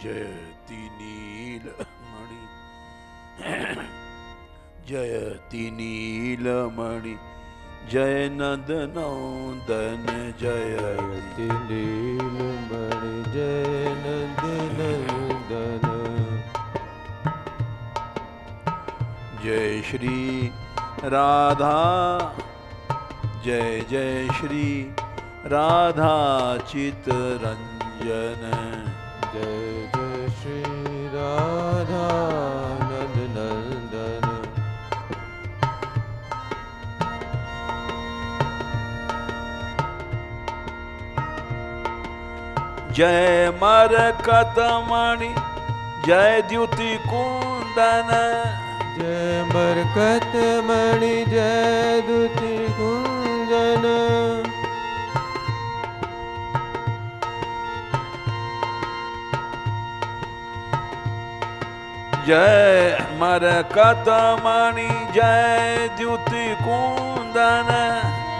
जयति नीलमणि जयति नीलमणि जय नंद नंदन जयति नीलमणि जय नंद नंदन। जय श्री राधा जय जय श्री राधा चितरंजन जय जय श्री राधा नंद नंदन। जय मरकतमणि जय द्युति कुंदन जय मरकतमणि जय द्युति कुंदन। जय मरकतमणि जय द्युति कुंदन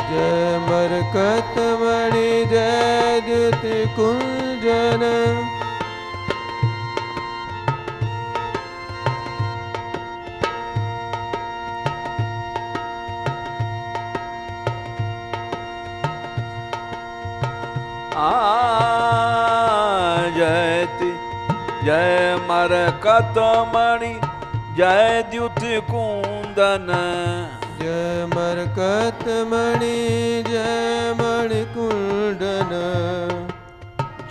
जय मरकतमणि जय द्युति कुंजन। जयति जय मरकतमणि जय द्युति कुंदन जय मरकतमणि जय मणिकुंडन।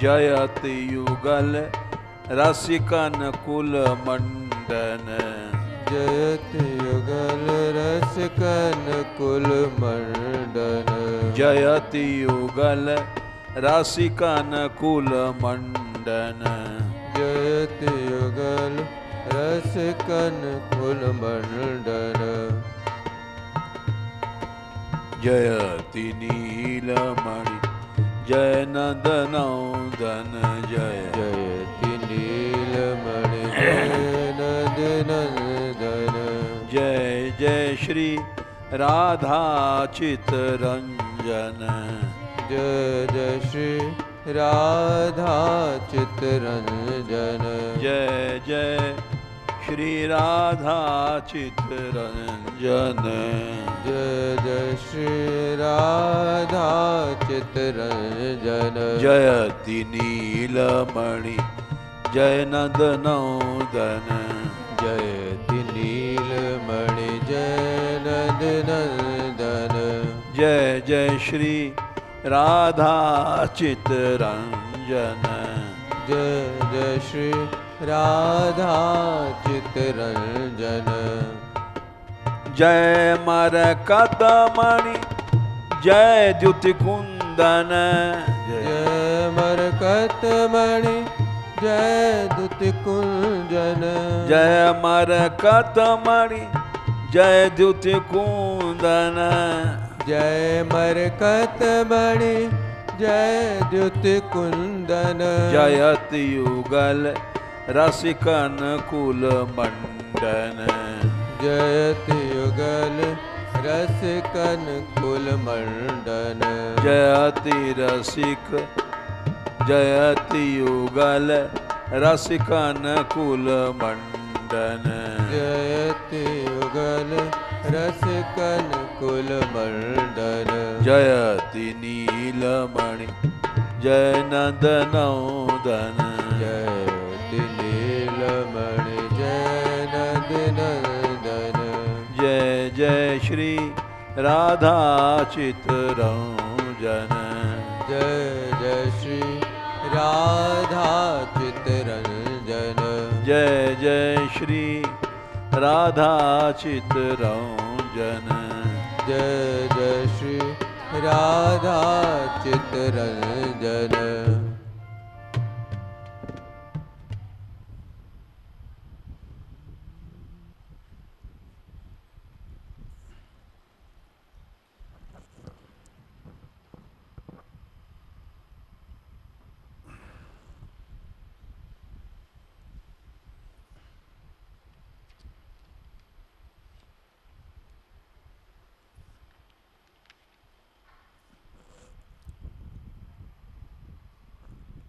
जयति युगल रसिकन कुल मंडन जयति युगल रसिकन कुल मंडन। जयति युगल रसिकन कुल मंडन जयति युगल रसिकन कुल मंडन। जयति नीलमणि जय नंद नंदन जय जयति नीलमणि जय नंद नंदन। जय जय श्री राधा चितरंजन जय जय श्री राधा चितरंजन। जय जय श्री राधा चितरंजन जय जय श्री राधा चितरंजन। जयति नीलमणि जय नंद नंदन जयति नीलमणि जय नंद नंदन। जय जय श्री राधा चितरंजन जय जय श्री राधा चितरंजन। जय मरकतमणि जय द्युति कुंदन जय मरकतमणि जय द्युति कुंजन। जय मरकतमणि जय द्युति कुंदन जय मरकतमणि जय द्युति कुंदन। जयति युगल रसिकन कुल मंडन जयति युगल रसिकन कुल मंडन। जयति रसिक जयति युगल रसिकन कुल मंडन जयति युगल रसिकन कुल मंडन। जयति नीलमणि जय नंद नंदन जयति नीलमणि जय नंद नंदन। जय जय श्री राधा चितरंजन जय जय श्री राधा चितरंजन। जय जय श्री राधा चितरंजन जय जय श्री राधा चितरंजन।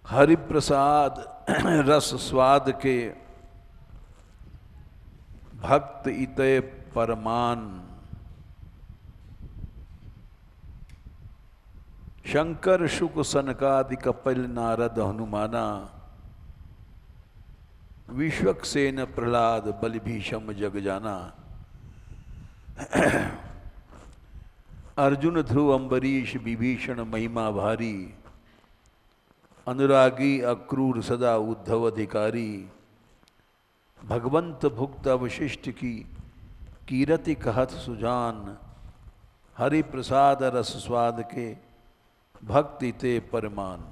हरि प्रसाद रस स्वाद के भक्त इतय परमान। शंकर शुक सनकादि कपिल नारद हनुमाना। विश्वक्सेन प्रहलाद बलि भीषम जग जाना। अर्जुन ध्रुव अम्बरीश विभीषण महिमा भारी। अनुरागी अक्रूर सदा उद्धव अधिकारी। भगवंत भुक्त अवशिष्ट की कीरति कहत सुजान। हरि प्रसाद रस स्वाद के भक्ति ते परमान।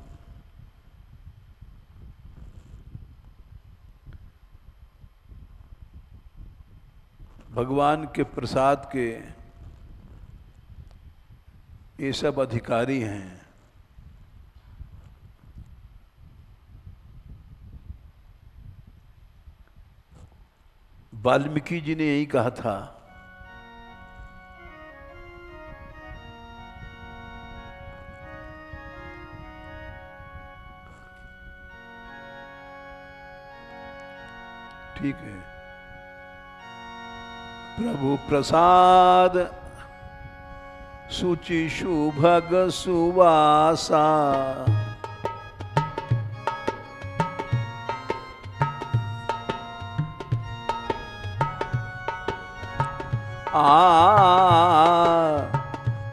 भगवान के प्रसाद के ये सब अधिकारी हैं। वाल्मीकि जी ने यही कहा था। ठीक है। प्रभु प्रसाद सुचि सुभग सुवासा।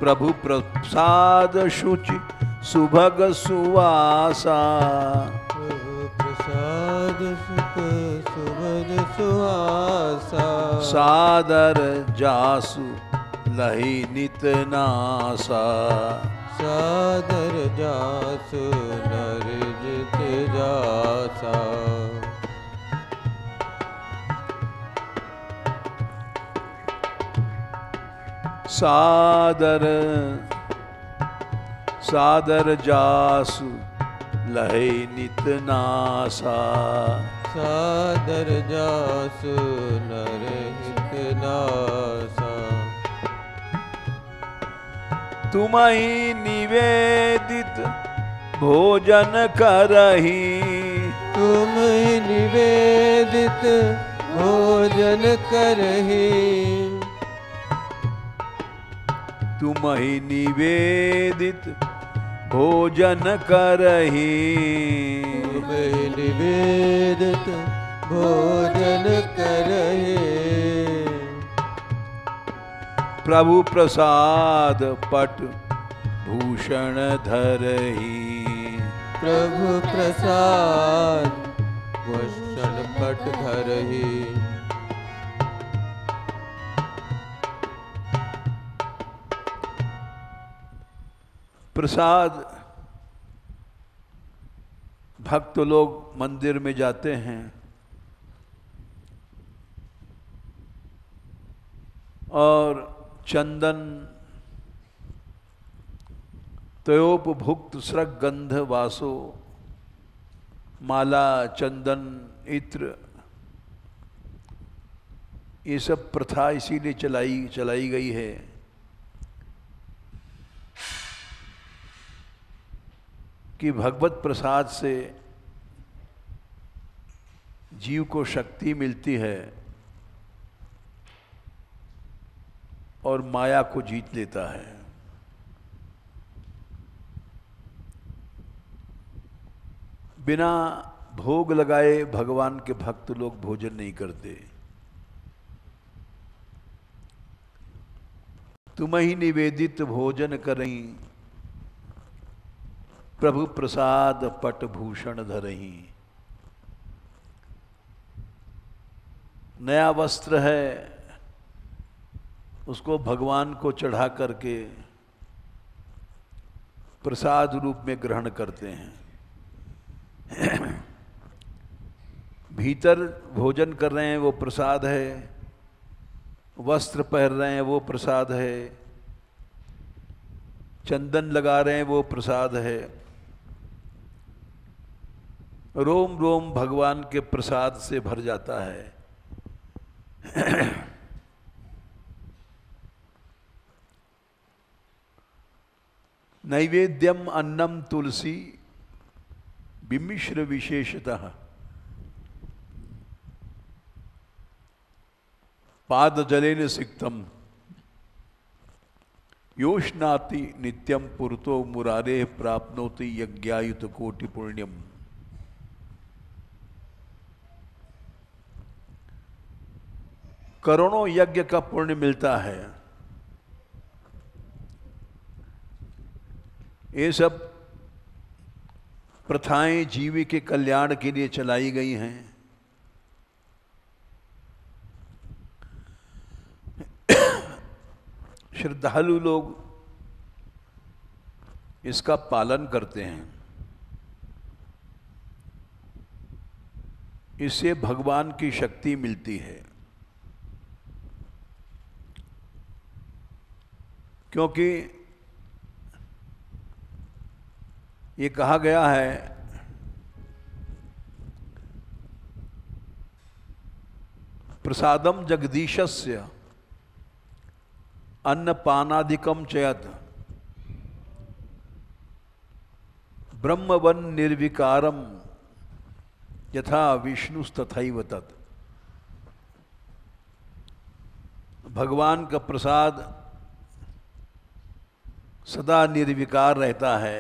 प्रभु प्रसाद शुचि सुभग सुवासा। प्रभु प्रसाद सुभग सुवासा। सादर जासु लहि नित नासा। सादर जासु नर जित जासा। सादर सादर जासु लहे नित नासा। सादर जासु नर हित नासा। तुमहि निवेदित भोजन करही। तुम निवेदित भोजन करही। तुमहि निवेदित भोजन करही। तुमहि निवेदित भोजन करही। प्रभु प्रसाद पट भूषण धरही। प्रभु प्रसाद भूषण पट धरही। प्रसाद भक्त लोग मंदिर में जाते हैं और चंदन तयोपभुक्त स्रग गंध वासो। माला चंदन इत्र ये सब प्रथा इसीलिए चलाई गई है कि भगवत प्रसाद से जीव को शक्ति मिलती है और माया को जीत लेता है। बिना भोग लगाए भगवान के भक्त लोग भोजन नहीं करते। तुम्हि निवेदित भोजन करहीं। प्रभु प्रसाद पट भूषण धरहीं। नया वस्त्र है उसको भगवान को चढ़ा करके प्रसाद रूप में ग्रहण करते हैं। भीतर भोजन कर रहे हैं वो प्रसाद है, वस्त्र पहन रहे हैं वो प्रसाद है, चंदन लगा रहे हैं वो प्रसाद है। रोम रोम भगवान के प्रसाद से भर जाता है। नैवेद्यम अन्नम तुलसी विमिश्र विशेषतः पाद जलेन सिक्तम योष्णाति नित्यम पुरतो मुरारे प्राप्नोति यज्ञायुत कोटि पुण्यम। करोड़ों यज्ञ का पुण्य मिलता है। ये सब प्रथाएं जीवी के कल्याण के लिए चलाई गई हैं। श्रद्धालु लोग इसका पालन करते हैं। इससे भगवान की शक्ति मिलती है, क्योंकि ये कहा गया है प्रसादम जगदीशस्य अन्नपानादिकम चयत ब्रह्मवन निर्विकारम यथा विष्णुस्तथैव तत्। भगवान का प्रसाद सदा निर्विकार रहता है,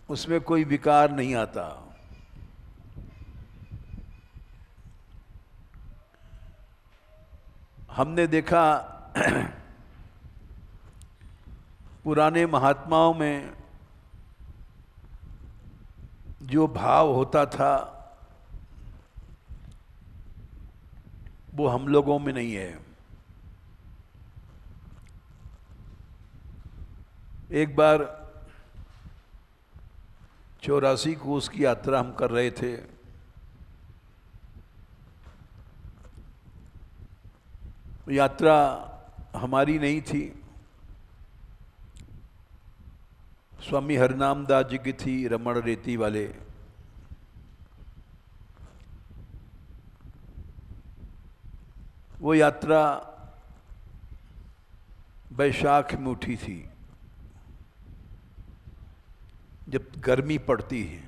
उसमें कोई विकार नहीं आता। हमने देखा पुराने महात्माओं में जो भाव होता था वो हम लोगों में नहीं है। एक बार 84 कोस की यात्रा हम कर रहे थे। यात्रा हमारी नहीं थी, स्वामी हरनाम दास जी की थी, रमण रेती वाले। वो यात्रा बैशाख में उठी थी, जब गर्मी पड़ती है।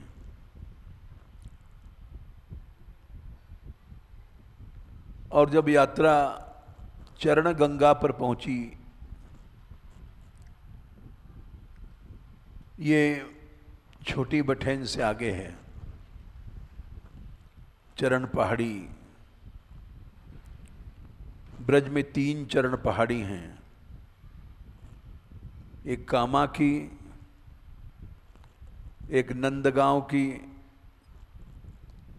और जब यात्रा चरण गंगा पर पहुंची, ये छोटी बठैन से आगे है चरण पहाड़ी। ब्रज में 3 चरण पहाड़ी हैं, एक कामा की, एक नंदगांव की,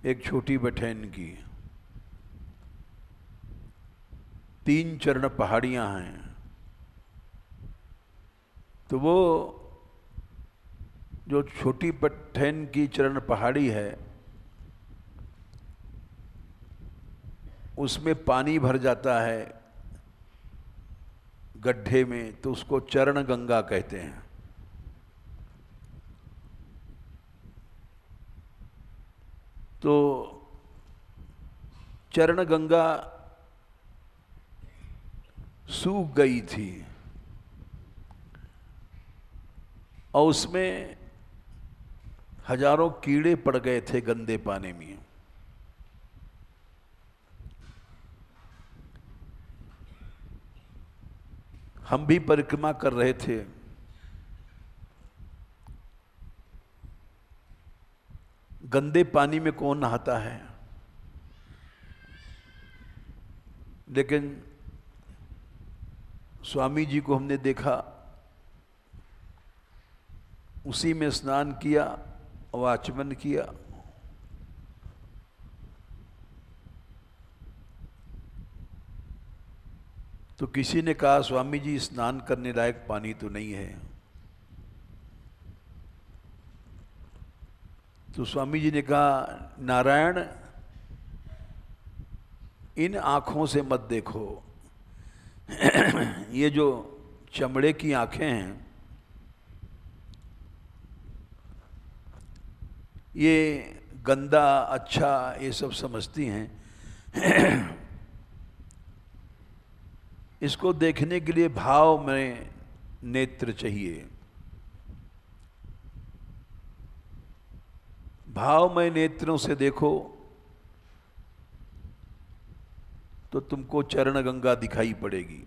एक छोटी बठैन की। 3 चरण पहाड़ियां हैं। तो वो जो छोटी बठैन की चरण पहाड़ी है, उसमें पानी भर जाता है गड्ढे में, तो उसको चरण गंगा कहते हैं। तो चरण गंगा सूख गई थी और उसमें हजारों कीड़े पड़ गए थे गंदे पानी में। हम भी परिक्रमा कर रहे थे। गंदे पानी में कौन नहाता है, लेकिन स्वामी जी को हमने देखा, उसी में स्नान किया और आचमन किया। तो किसी ने कहा, स्वामी जी स्नान करने लायक पानी तो नहीं है। तो स्वामी जी ने कहा, नारायण इन आँखों से मत देखो, ये जो चमड़े की आँखें हैं, ये गंदा अच्छा ये सब समझती हैं। इसको देखने के लिए भाव में नेत्र चाहिए। भावमय नेत्रों से देखो तो तुमको चरण गंगा दिखाई पड़ेगी।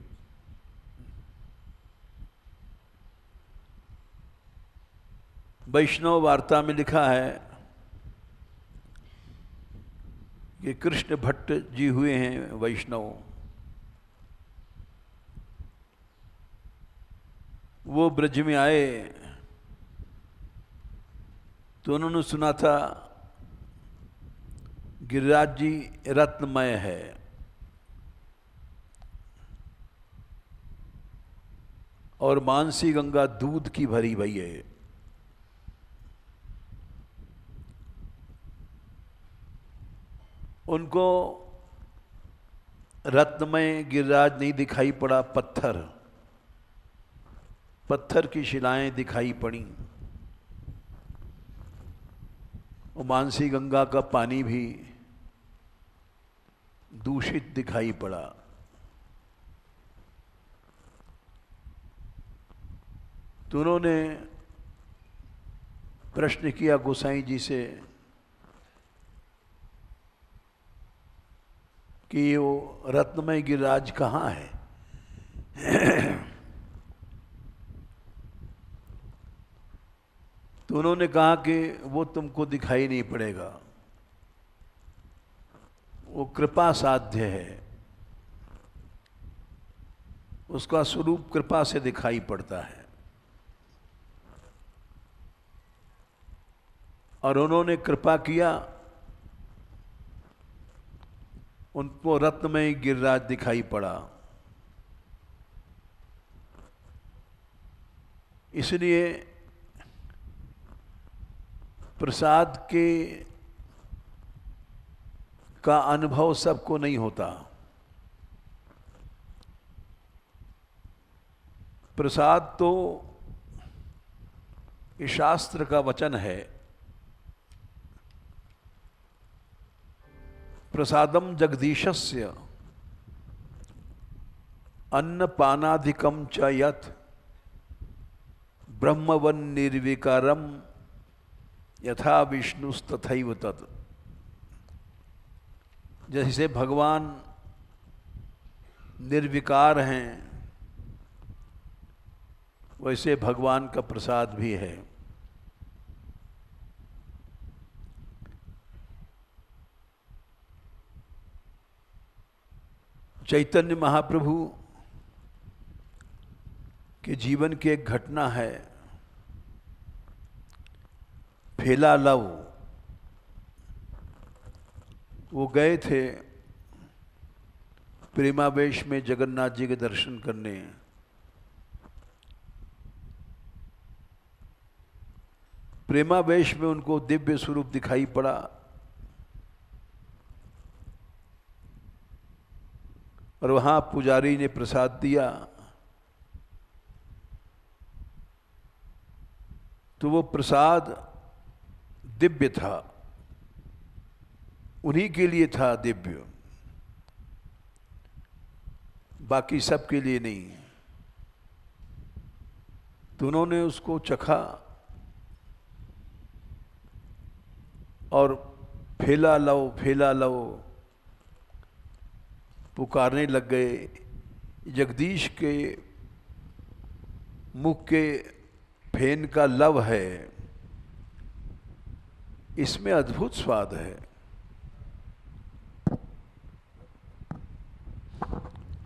वैष्णव वार्ता में लिखा है कि कृष्ण भट्ट जी हुए हैं वैष्णव, वो ब्रज में आए तो उन्होंने सुना था गिरिराज जी रत्नमय है, और मानसी गंगा दूध की भरी भई है। उनको रत्नमय गिरिराज नहीं दिखाई पड़ा, पत्थर की शिलाएं दिखाई पड़ी। और मानसी गंगा का पानी भी दूषित दिखाई पड़ा। तो उन्होंने प्रश्न किया गोसाई जी से कि वो रत्नमय गिरिराज कहाँ है? तो उन्होंने कहा कि वो तुमको दिखाई नहीं पड़ेगा, वो कृपा साध्य है, उसका स्वरूप कृपा से दिखाई पड़ता है। और उन्होंने कृपा किया, उनको रत्नमय गिरिराज दिखाई पड़ा। इसलिए प्रसाद के का अनुभव सबको नहीं होता। प्रसाद तो इस शास्त्र का वचन है, प्रसादम जगदीशस्य अन्नपानाधिकम च यत् ब्रह्मवन निर्विकारम यथा विष्णुस्तथैव तत्। जैसे भगवान निर्विकार हैं, वैसे भगवान का प्रसाद भी है। चैतन्य महाप्रभु के जीवन की एक घटना है, फेला लव। वो गए थे प्रेमावेश में जगन्नाथ जी के दर्शन करने। प्रेमावेश में उनको दिव्य स्वरूप दिखाई पड़ा, और वहां पुजारी ने प्रसाद दिया तो वो प्रसाद दिव्य था, उन्हीं के लिए था दिव्य, बाकी सब के लिए नहीं। तो उन्होंने उसको चखा और फेला लो पुकारने लग गए। जगदीश के मुख के फेन का लव है, इसमें अद्भुत स्वाद है।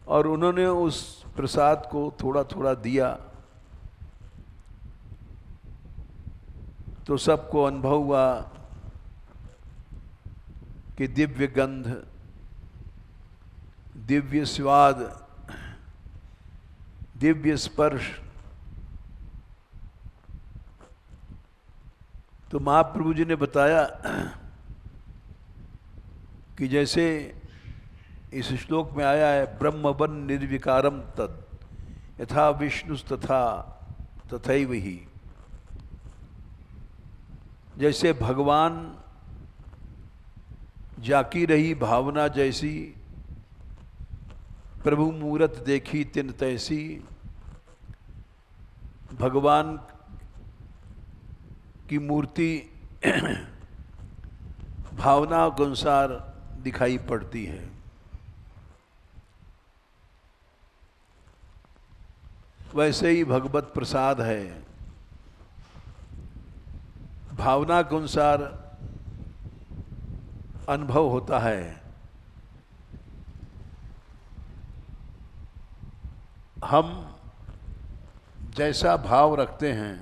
और उन्होंने उस प्रसाद को थोड़ा थोड़ा दिया तो सबको अनुभव हुआ कि दिव्य गंध, दिव्य स्वाद, दिव्य स्पर्श। तो महाप्रभु जी ने बताया कि जैसे इस श्लोक में आया है, ब्रह्मवन निर्विकारम तद यथा विष्णुस्तथा तथैव ही। जैसे भगवान जाकी रही भावना जैसी, प्रभु मूरत देखी तिन तैसी। भगवान की मूर्ति भावना के अनुसार दिखाई पड़ती है। वैसे ही भगवत प्रसाद है, भावना के अनुसार अनुभव होता है। हम जैसा भाव रखते हैं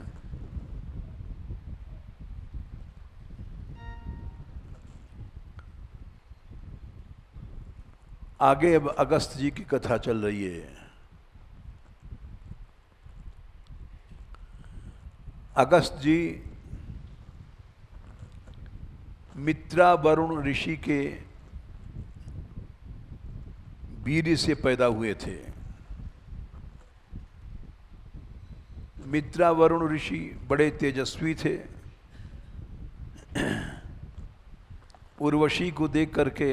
आगे अब अगस्त जी की कथा चल रही है। अगस्त जी मित्रा वरुण ऋषि के वीर्य से पैदा हुए थे। मित्रा वरुण ऋषि बड़े तेजस्वी थे। उर्वशी को देख करके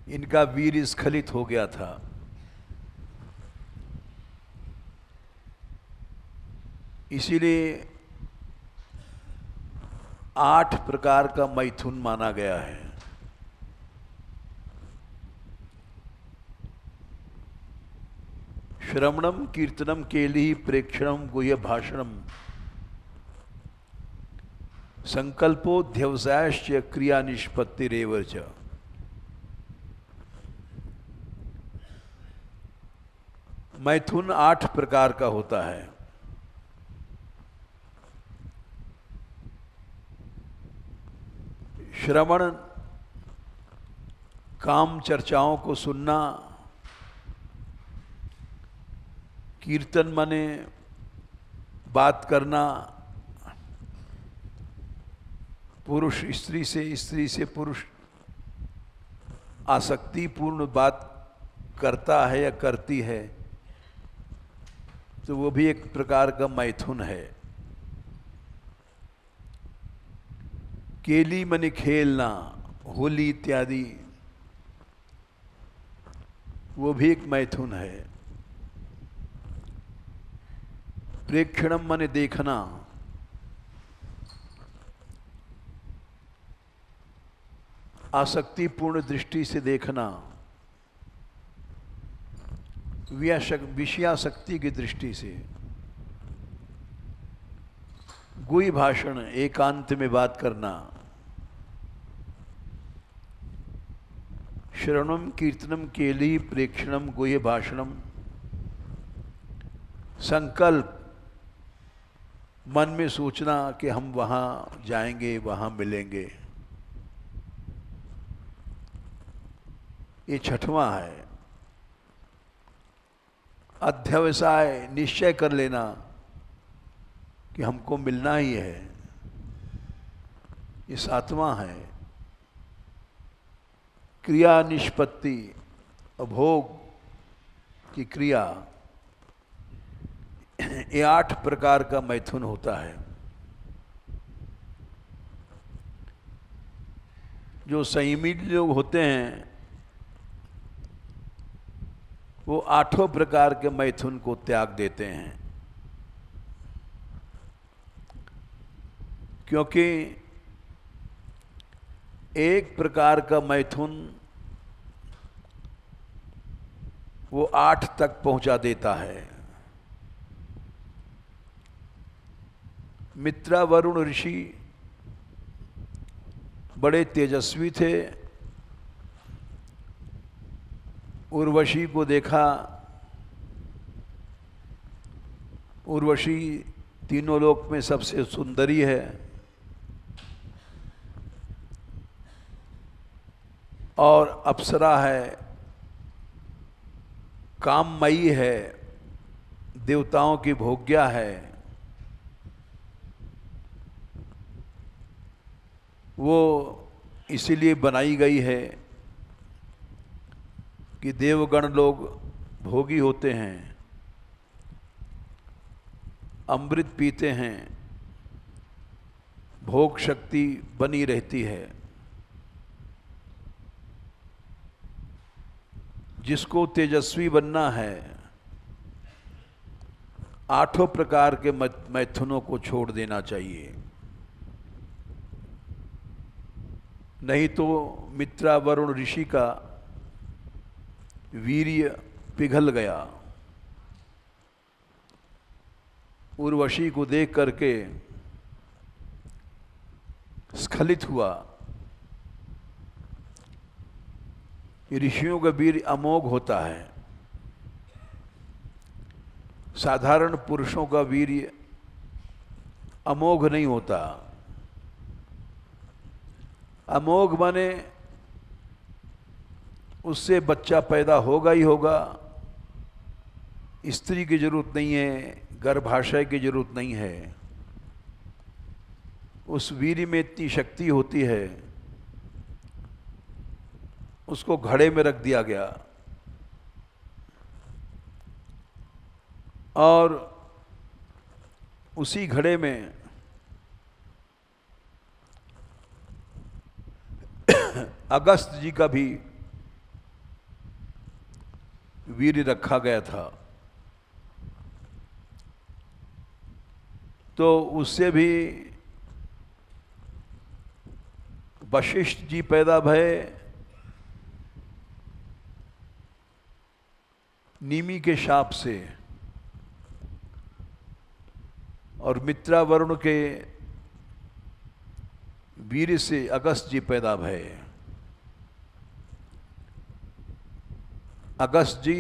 इनका वीर्य स्खलित हो गया था। इसीलिए 8 प्रकार का मैथुन माना गया है। श्रवणम कीर्तनम केली प्रेक्षणम गुह्य भाषणम संकल्पो ध्यवसायश्च क्रिया निष्पत्तिरेव च। मैथुन 8 प्रकार का होता है। श्रवण काम चर्चाओं को सुनना, कीर्तन माने बात करना, पुरुष स्त्री से, स्त्री से पुरुष आसक्तिपूर्ण बात करता है या करती है तो वो भी एक प्रकार का मैथुन है। केली माने खेलना, होली इत्यादि, वो भी एक मैथुन है। प्रेक्षणम माने देखना, आसक्तिपूर्ण दृष्टि से देखना, विषयासक्ति की दृष्टि से। गुह्य भाषण, एकांत में बात करना। श्रवणम कीर्तनम केली प्रेक्षणम गुह्य भाषणम। संकल्प, मन में सोचना कि हम वहाँ जाएंगे, वहाँ मिलेंगे। ये 6वां है। अध्यवसाय, निश्चय कर लेना कि हमको मिलना ही है। ये 7वां है। क्रिया निष्पत्ति, भोग की क्रिया, ये 8 प्रकार का मैथुन होता है। जो संयमी लोग होते हैं वो 8 प्रकार के मैथुन को त्याग देते हैं, क्योंकि एक प्रकार का मैथुन वो 8 तक पहुंचा देता है। मित्रा वरुण ऋषि बड़े तेजस्वी थे। उर्वशी को देखा, उर्वशी तीनों लोक में सबसे सुंदरी है और अप्सरा है, काममयी है, देवताओं की भोग्या है। वो इसीलिए बनाई गई है कि देवगण लोग भोगी होते हैं, अमृत पीते हैं, भोग शक्ति बनी रहती है। जिसको तेजस्वी बनना है 8 प्रकार के मैथुनों को छोड़ देना चाहिए। नहीं तो मित्रा वरुण ऋषि का वीर्य पिघल गया। उर्वशी को देख करके स्खलित हुआ। ऋषियों का वीर्य अमोघ होता है, साधारण पुरुषों का वीर्य अमोघ नहीं होता। अमोघ माने उससे बच्चा पैदा होगा ही होगा, स्त्री की जरूरत नहीं है, गर्भाशय की जरूरत नहीं है। उस वीर्य में इतनी शक्ति होती है, उसको घड़े में रख दिया गया और उसी घड़े में अगस्त जी का भी वीर्य रखा गया था। तो उससे भी वशिष्ठ जी पैदा भये, नीमी के शाप से, और मित्रा वरुण के वीर्य से अगस्त जी पैदा भये। अगस्त जी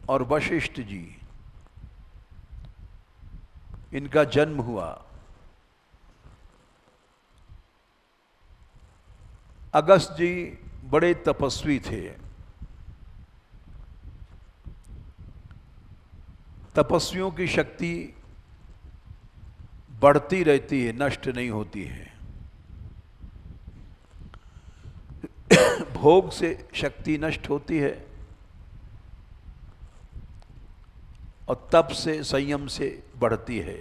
और वशिष्ठ जी, इनका जन्म हुआ। अगस्त जी बड़े तपस्वी थे। तपस्वियों की शक्ति बढ़ती रहती है, नष्ट नहीं होती है। भोग से शक्ति नष्ट होती है और तप से, संयम से बढ़ती है।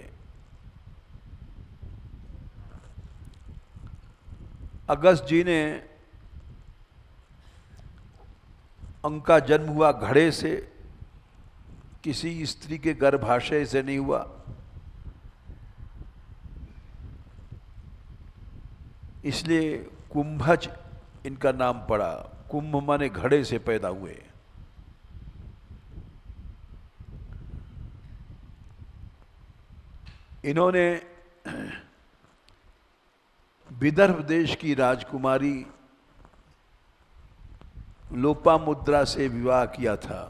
अगस्त जी ने, उनका जन्म हुआ घड़े से, किसी स्त्री के गर्भाशय से नहीं हुआ। इसलिए कुंभज इनका नाम पड़ा। कुंभ माने घड़े से पैदा हुए। इन्होंने विदर्भ देश की राजकुमारी लोपामुद्रा से विवाह किया था।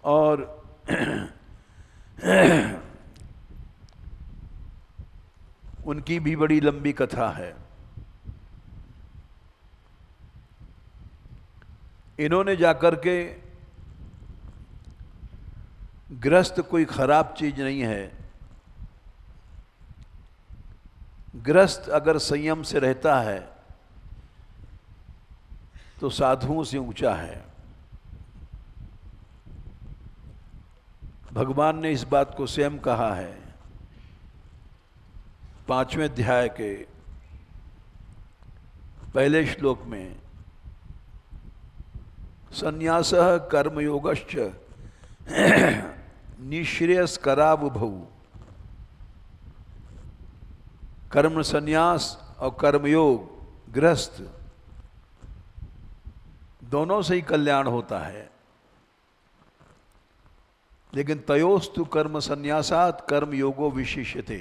और उनकी भी बड़ी लंबी कथा है। इन्होंने जाकर के, गृहस्थ कोई खराब चीज नहीं है, गृहस्थ अगर संयम से रहता है तो साधुओं से ऊंचा है। भगवान ने इस बात को स्वयं कहा है 5वें अध्याय के पहले श्लोक में, संन्यासः कर्मयोगश्च निःश्रेयस्करावुभौ। कर्म संन्यास और कर्मयोग, गृहस्थ, दोनों से ही कल्याण होता है। लेकिन तयोस्तु कर्म संन्यासात् कर्मयोगो विशिष्यते।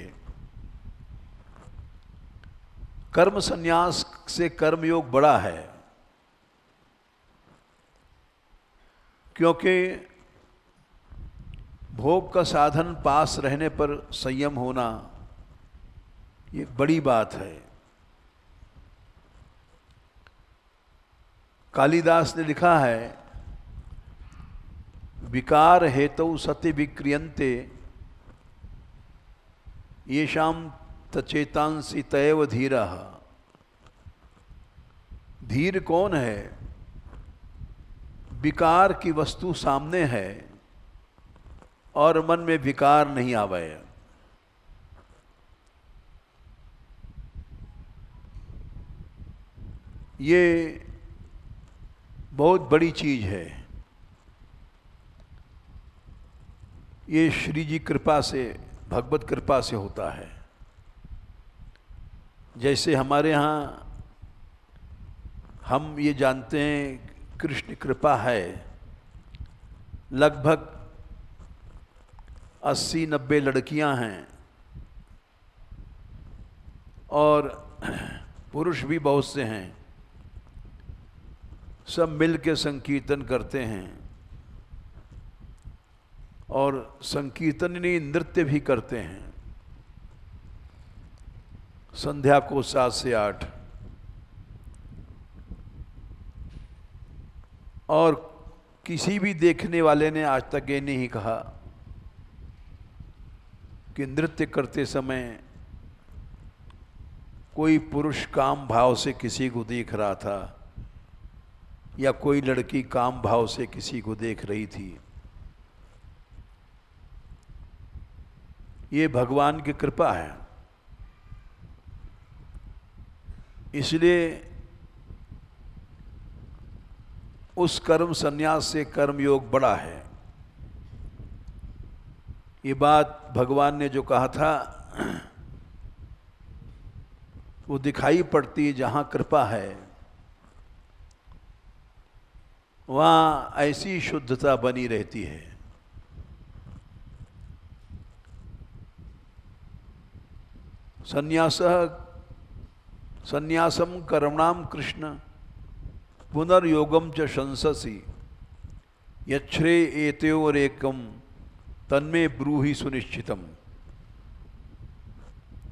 कर्म संन्यास से कर्मयोग बड़ा है, क्योंकि भोग का साधन पास रहने पर संयम होना ये बड़ी बात है। कालिदास ने लिखा है, विकार हेतु सति विक्रियन्ते येषां तचेतांसि तयैव धीरः। धीर कौन है? विकार की वस्तु सामने है और मन में विकार नहीं आवे। ये बहुत बड़ी चीज है। ये श्री जी कृपा से, भगवत कृपा से होता है। जैसे हमारे यहाँ हम ये जानते हैं कृष्ण कृपा है, लगभग 80-90 लड़कियां हैं और पुरुष भी बहुत से हैं, सब मिल के संकीर्तन करते हैं और संकीर्तनी नृत्य भी करते हैं संध्या को 7 से 8। और किसी भी देखने वाले ने आज तक ये नहीं कहा कि नृत्य करते समय कोई पुरुष काम भाव से किसी को देख रहा था या कोई लड़की काम भाव से किसी को देख रही थी। ये भगवान की कृपा है। इसलिए उस कर्म संन्यास से कर्म योग बड़ा है। ये बात भगवान ने जो कहा था वो दिखाई पड़ती है। जहाँ कृपा है वहाँ ऐसी शुद्धता बनी रहती है। संन्यासम कर्मणाम कृष्ण पुनर्योगम च शंससि यच्छ्रे एतयोरेकम तन्मे ब्रूहि सुनिश्चितम।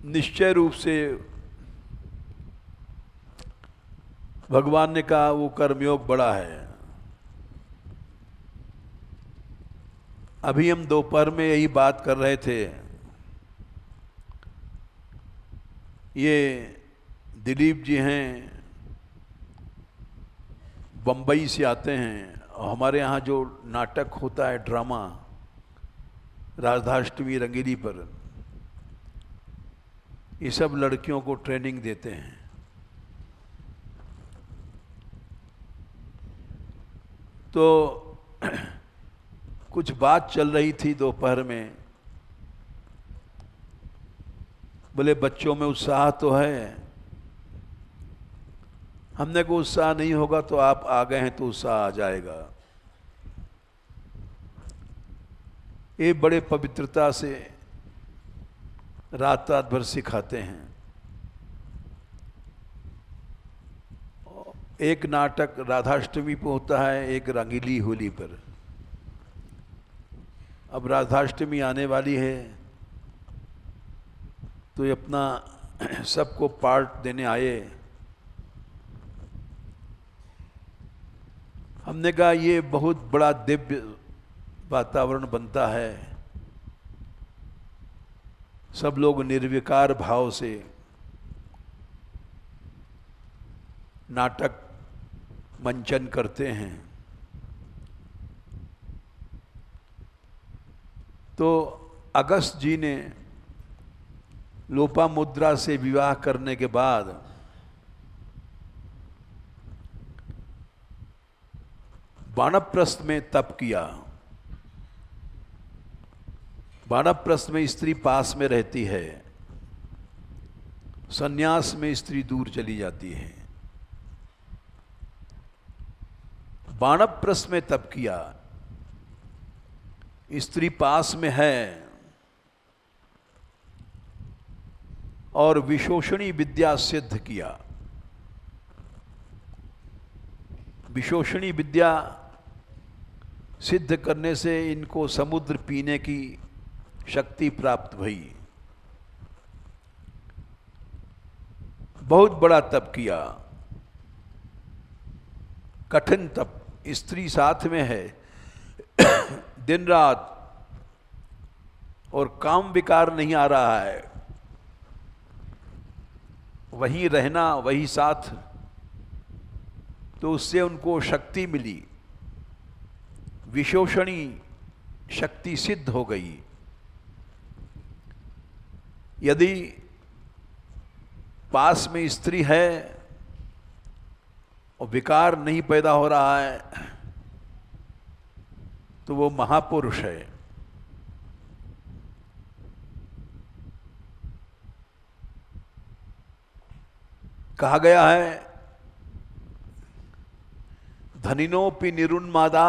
निश्चय रूप से भगवान ने कहा वो कर्मयोग बड़ा है। अभी हम दोपहर में यही बात कर रहे थे। ये दिलीप जी हैं, बम्बई से आते हैं और हमारे यहाँ जो नाटक होता है ड्रामा राधाष्टमी रंगीली पर, ये सब लड़कियों को ट्रेनिंग देते हैं। तो कुछ बात चल रही थी दोपहर में। बोले बच्चों में उत्साह तो है। हमने को उत्साह नहीं होगा तो आप आ गए हैं तो उत्साह आ जाएगा। ये बड़े पवित्रता से रात रात भर सिखाते हैं। एक नाटक राधाष्टमी पर होता है, एक रंगीली होली पर। अब राधाष्टमी आने वाली है तो ये अपना सबको पार्ट देने आए। हमने कहा ये बहुत बड़ा दिव्य वातावरण बनता है। सब लोग निर्विकार भाव से नाटक मंचन करते हैं। तो अगस्त जी ने लोपामुद्रा से विवाह करने के बाद वानप्रस्थ में तप किया। वानप्रस्थ में स्त्री पास में रहती है, संन्यास में स्त्री दूर चली जाती है। वानप्रस्थ में तप किया, स्त्री पास में है और विशोषणी विद्या सिद्ध किया। विशोषणी विद्या सिद्ध करने से इनको समुद्र पीने की शक्ति प्राप्त हुई। बहुत बड़ा तप किया, कठिन तप। स्त्री साथ में है दिन रात और काम विकार नहीं आ रहा है, वहीं रहना, वही साथ। तो उससे उनको शक्ति मिली, विशोषणी शक्ति सिद्ध हो गई। यदि पास में स्त्री है और विकार नहीं पैदा हो रहा है तो वो महापुरुष है। कहा गया है धनिनोपि निरुन्मादा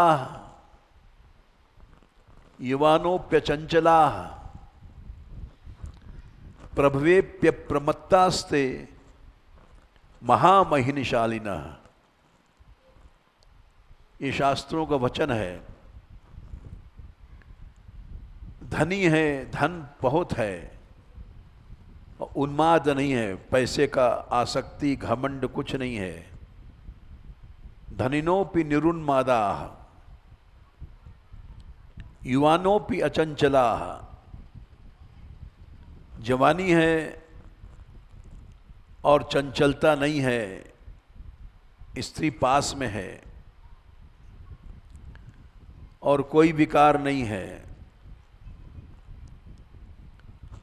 युवानोप्यचंचला प्रभवेप्य प्रमत्तास्ते महामहिनिशालिनः। ये शास्त्रों का वचन है। धनी है, धन बहुत है, उन्माद नहीं है, पैसे का आसक्ति घमंड कुछ नहीं है। धनिनोपि निरुन्मादा युवानोपि अचंचला। जवानी है और चंचलता नहीं है, स्त्री पास में है और कोई विकार नहीं है।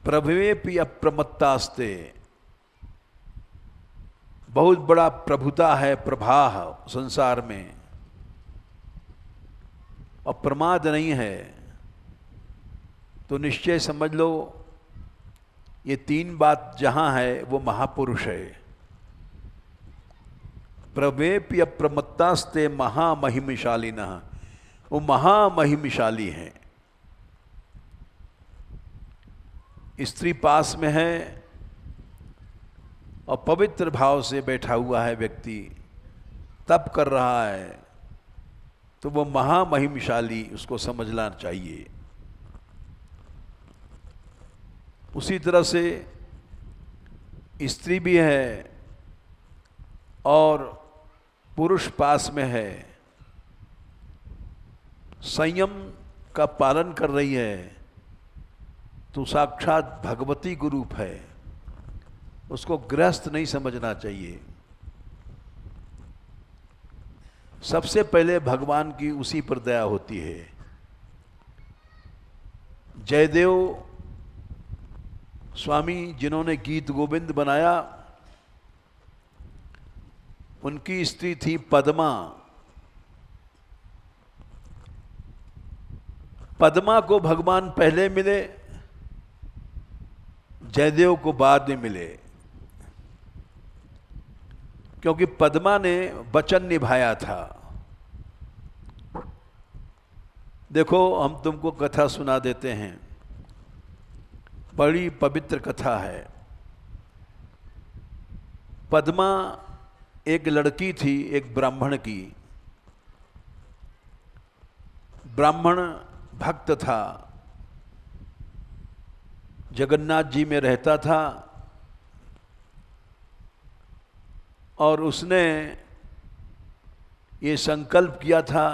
प्रभवेपि अप्रमत्तास्ते, बहुत बड़ा प्रभुता है, प्रभाह संसार में, और प्रमाद नहीं है। तो निश्चय समझ लो ये तीन बात जहां है वो महापुरुष है। प्रभवेपि अप्रमत्तास्ते महामहिमशालिनः, वो महामहिमशाली हैं। स्त्री पास में है और पवित्र भाव से बैठा हुआ है व्यक्ति, तप कर रहा है, तो वो महामहिमशाली, उसको समझना चाहिए। उसी तरह से स्त्री भी है और पुरुष पास में है, संयम का पालन कर रही है, तो साक्षात भगवती का रूप है। उसको गृहस्थ नहीं समझना चाहिए। सबसे पहले भगवान की उसी पर दया होती है। जयदेव स्वामी जिन्होंने गीत गोविंद बनाया, उनकी स्त्री थी पद्मा। पद्मा को भगवान पहले मिले, जयदेव को बाद में मिले, क्योंकि पद्मा ने वचन निभाया था। देखो, हम तुमको कथा सुना देते हैं, बड़ी पवित्र कथा है। पद्मा एक लड़की थी, एक ब्राह्मण की। ब्राह्मण भक्त था, जगन्नाथ जी में रहता था, और उसने ये संकल्प किया था,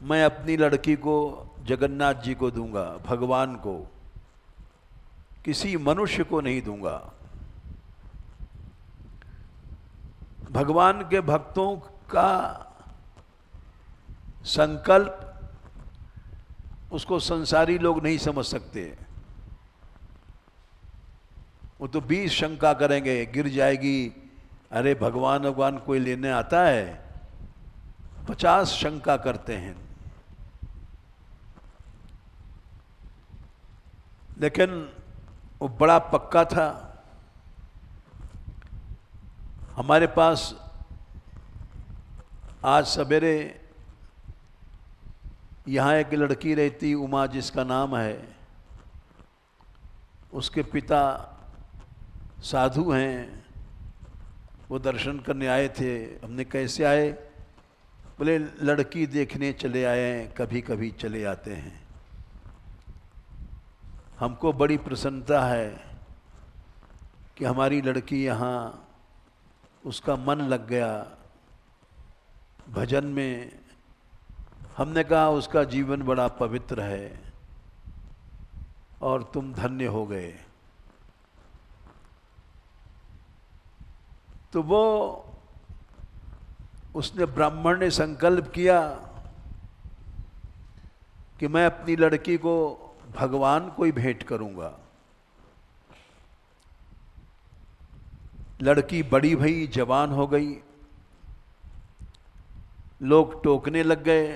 मैं अपनी लड़की को जगन्नाथ जी को दूंगा, भगवान को, किसी मनुष्य को नहीं दूंगा। भगवान के भक्तों का संकल्प उसको संसारी लोग नहीं समझ सकते। वो तो 20 शंका करेंगे, गिर जाएगी, अरे भगवान कोई लेने आता है, 50 शंका करते हैं। लेकिन वो बड़ा पक्का था। हमारे पास आज सवेरे यहाँ एक लड़की रहती, उमा जिसका नाम है, उसके पिता साधु हैं, वो दर्शन करने आए थे। हमने कैसे आए? बोले लड़की देखने चले आए हैं, कभी कभी चले आते हैं। हमको बड़ी प्रसन्नता है कि हमारी लड़की यहाँ, उसका मन लग गया भजन में। हमने कहा उसका जीवन बड़ा पवित्र है और तुम धन्य हो गए। तो वो उसने, ब्राह्मण ने संकल्प किया कि मैं अपनी लड़की को भगवान को ही भेंट करूंगा। लड़की बड़ी भई, जवान हो गई। लोग टोकने लग गए,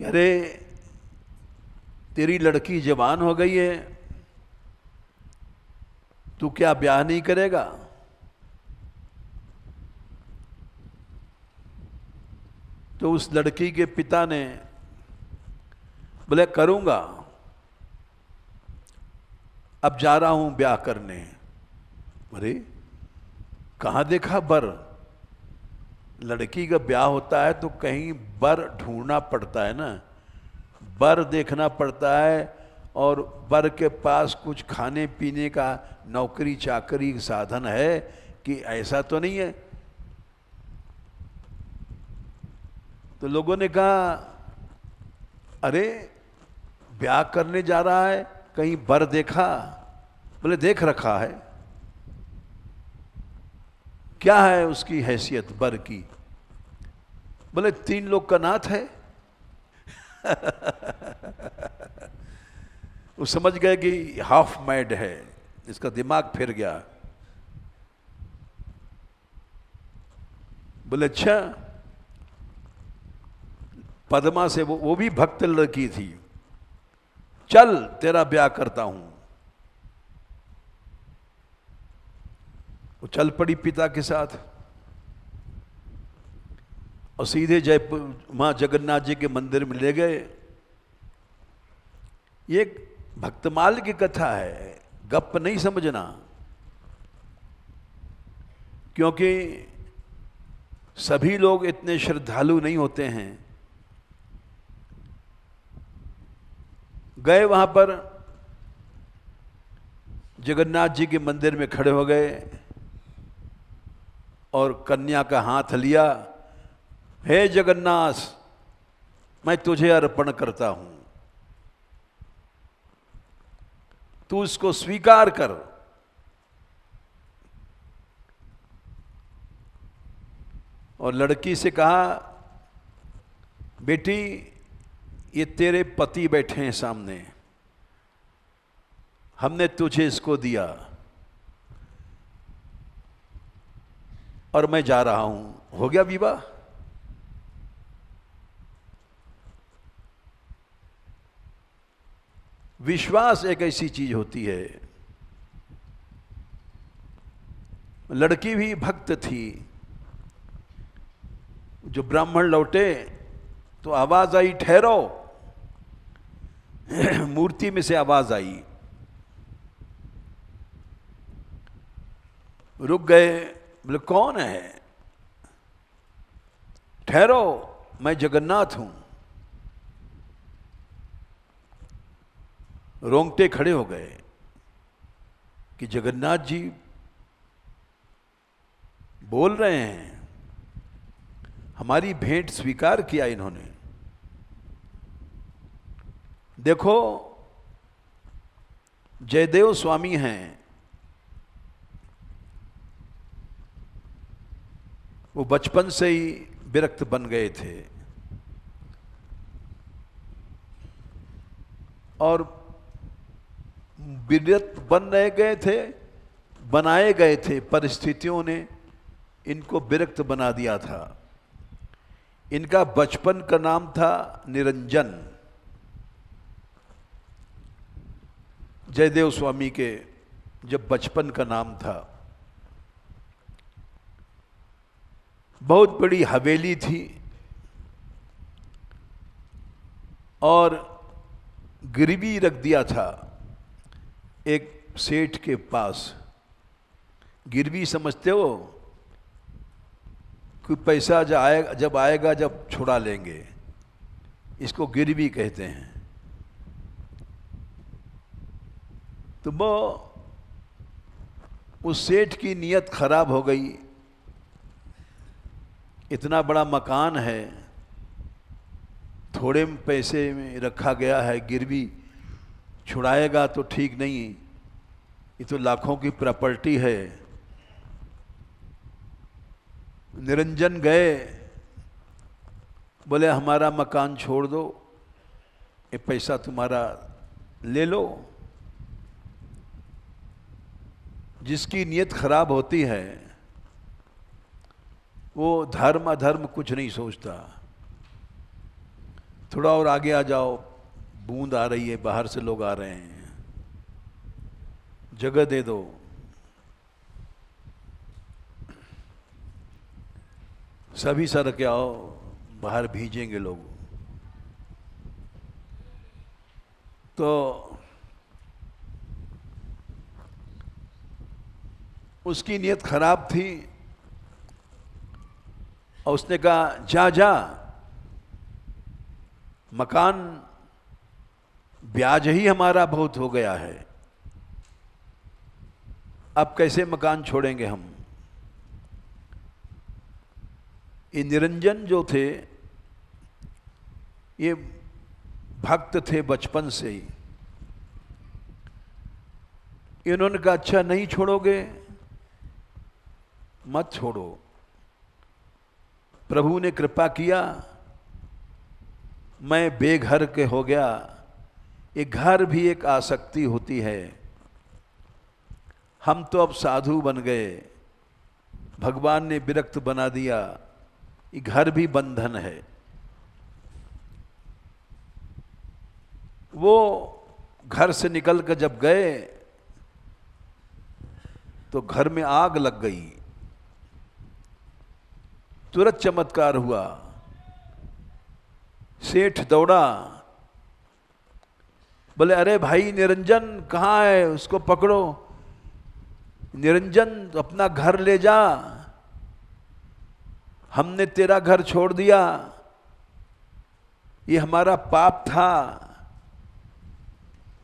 अरे तेरी लड़की जवान हो गई है तू क्या ब्याह नहीं करेगा? तो उस लड़की के पिता ने बोले करूंगा, अब जा रहा हूं ब्याह करने। अरे कहाँ देखा बर? लड़की का ब्याह होता है तो कहीं बर ढूंढना पड़ता है ना, बर देखना पड़ता है, और बर के पास कुछ खाने पीने का नौकरी चाकरी साधन है कि ऐसा तो नहीं है। तो लोगों ने कहा अरे ब्याह करने जा रहा है, कहीं बर देखा? बोले देख रखा है। क्या है उसकी हैसियत बर की? बोले 3 लोग का नाथ है। वो समझ गए कि हाफ मैड है, इसका दिमाग फिर गया। बोले अच्छा। पद्मा से वो भी भक्त लड़की थी, चल तेरा ब्याह करता हूं। वो चल पड़ी पिता के साथ और सीधे जयपुर मां जगन्नाथ जी के मंदिर में ले गए। ये भक्तमाल की कथा है, गप नहीं समझना, क्योंकि सभी लोग इतने श्रद्धालु नहीं होते हैं। गए वहां पर, जगन्नाथ जी के मंदिर में खड़े हो गए और कन्या का हाथ लिया। हे जगन्नाथ, मैं तुझे अर्पण करता हूं, तू इसको स्वीकार कर। और लड़की से कहा बेटी ये तेरे पति बैठे हैं सामने, हमने तुझे इसको दिया और मैं जा रहा हूं। हो गया विवाह। विश्वास एक ऐसी चीज होती है। लड़की भी भक्त थी। जो ब्राह्मण लौटे तो आवाज आई ठहरो। मूर्ति में से आवाज आई, रुक गए। बोले कौन है? ठहरो, मैं जगन्नाथ हूं। रोंगटे खड़े हो गए कि जगन्नाथ जी बोल रहे हैं, हमारी भेंट स्वीकार किया इन्होंने। देखो जयदेव स्वामी हैं, वो बचपन से ही विरक्त बन गए थे और विरक्त बन रहे गए थे, बनाए गए थे, परिस्थितियों ने इनको विरक्त बना दिया था। इनका बचपन का नाम था निरंजन। जयदेव स्वामी के जब बचपन का नाम था, बहुत बड़ी हवेली थी और गिरवी रख दिया था एक सेठ के पास। गिरवी समझते हो? कोई पैसा जब आएगा जब छुड़ा लेंगे, इसको गिरवी कहते हैं। तो वो उस सेठ की नीयत खराब हो गई। इतना बड़ा मकान है, थोड़े पैसे में रखा गया है, गिरवी छुड़ाएगा तो ठीक नहीं, ये तो लाखों की प्रॉपर्टी है। निरंजन गए, बोले हमारा मकान छोड़ दो, ये पैसा तुम्हारा ले लो। जिसकी नीयत खराब होती है वो धर्म अधर्म कुछ नहीं सोचता। थोड़ा और आगे आ जाओ, बूंद आ रही है, बाहर से लोग आ रहे हैं, जगह दे दो। सभी सर के आओ, बाहर भीजेंगे लोग। तो उसकी नीयत खराब थी और उसने कहा जा जा, मकान ब्याज ही हमारा बहुत हो गया है, अब कैसे मकान छोड़ेंगे हम। ये निरंजन जो थे ये भक्त थे बचपन से ही। इन्होंने कहा अच्छा नहीं छोड़ोगे, मत छोड़ो। प्रभु ने कृपा किया, मैं बेघर के हो गया। ये घर भी एक आसक्ति होती है। हम तो अब साधु बन गए, भगवान ने विरक्त बना दिया, ये घर भी बंधन है। वो घर से निकल कर जब गए तो घर में आग लग गई। तुरंत चमत्कार हुआ, सेठ दौड़ा, बोले अरे भाई निरंजन कहाँ है, उसको पकड़ो। निरंजन अपना घर ले जा, हमने तेरा घर छोड़ दिया, ये हमारा पाप था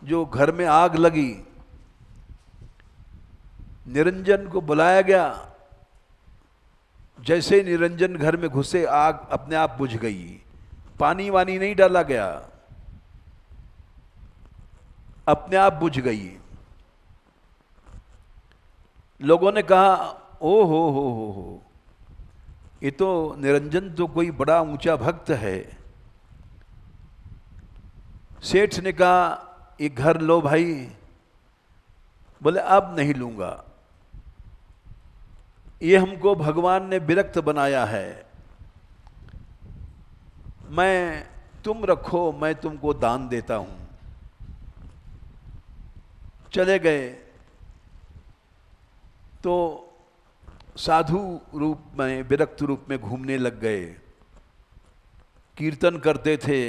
जो घर में आग लगी। निरंजन को बुलाया गया, जैसे ही निरंजन घर में घुसे आग अपने आप बुझ गई, पानी वानी नहीं डाला गया, अपने आप बुझ गई। लोगों ने कहा ओ हो, ये तो निरंजन तो कोई बड़ा ऊंचा भक्त है। सेठ ने कहा ये घर लो भाई। बोले अब नहीं लूंगा, ये हमको भगवान ने विरक्त बनाया है, तुम रखो, मैं तुमको दान देता हूं। चले गए तो साधु रूप में, विरक्त रूप में घूमने लग गए, कीर्तन करते थे।